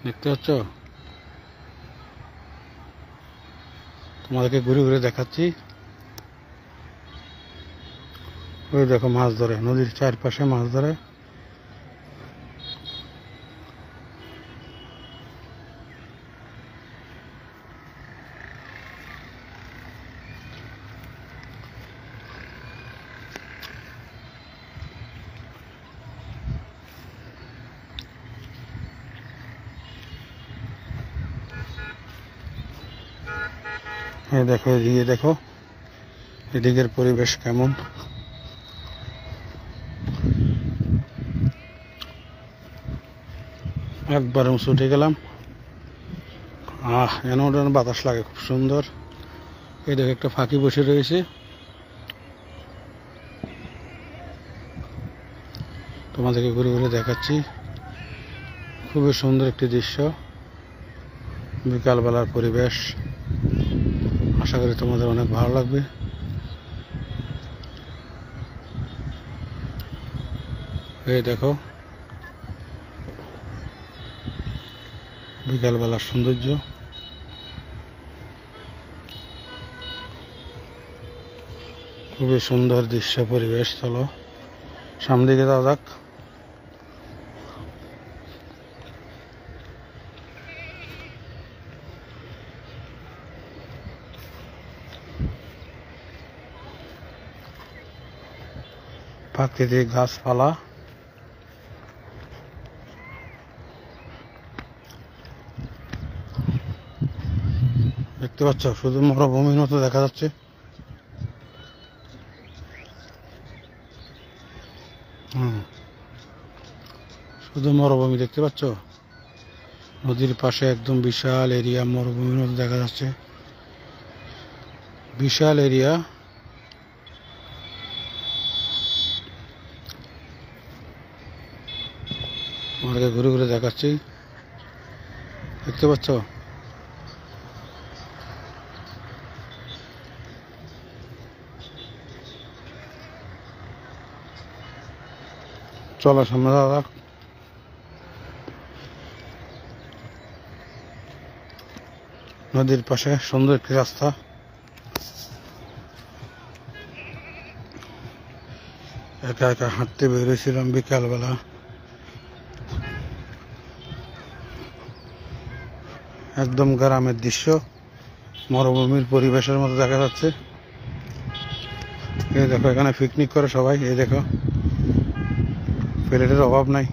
দেখতে পাচ্ছ? তোমাদেরকে ঘুরে ঘুরে দেখাচ্ছি। ওই দেখো মাছ ধরে, নদীর চারপাশে মাছ ধরে। এই দেখো, এদিকে দেখো, এদিকের পরিবেশ কেমন। একবার উঁচু উঠে গেলাম। এমন বাতাস লাগে, খুব সুন্দর। এই দেখো একটা ফাঁকি বসে রয়েছে, তোমাদেরকে ঘুরে ঘুরে দেখাচ্ছি। খুবই সুন্দর একটি দৃশ্য, বিকালবেলার পরিবেশ। আশা করি তোমাদের অনেক ভালো লাগবে। এই দেখো বিকালবেলার সৌন্দর্য। খুবই সুন্দর দৃশ্য, পরিবেশ। চলো সামনে দিকে যাওয়া যাক। প্রাকৃতিক গাছপালা, দেখতে পাচ্ছ? শুধু মরুভূমির মতো দেখা যাচ্ছে। শুধু মরুভূমি দেখতে পাচ্ছ? নদীর পাশে একদম বিশাল এরিয়া, মরুভূমির মতো দেখা যাচ্ছে। বিশাল এরিয়া। আমাকে ঘুরে ঘুরে দেখাচ্ছি, দেখতে পাচ্ছ? চলো সামনে যাওয়া যাক। নদীর পাশে সুন্দর একটি রাস্তা। একা একা হাঁটতে বেরিয়েছিলাম বিকালবেলা। একদম গ্রামের দৃশ্য, মরুভূমির পরিবেশের মতো দেখা যাচ্ছে। এই দেখো এখানে পিকনিক করে সবাই। এই দেখো প্লেটের অভাব নাই।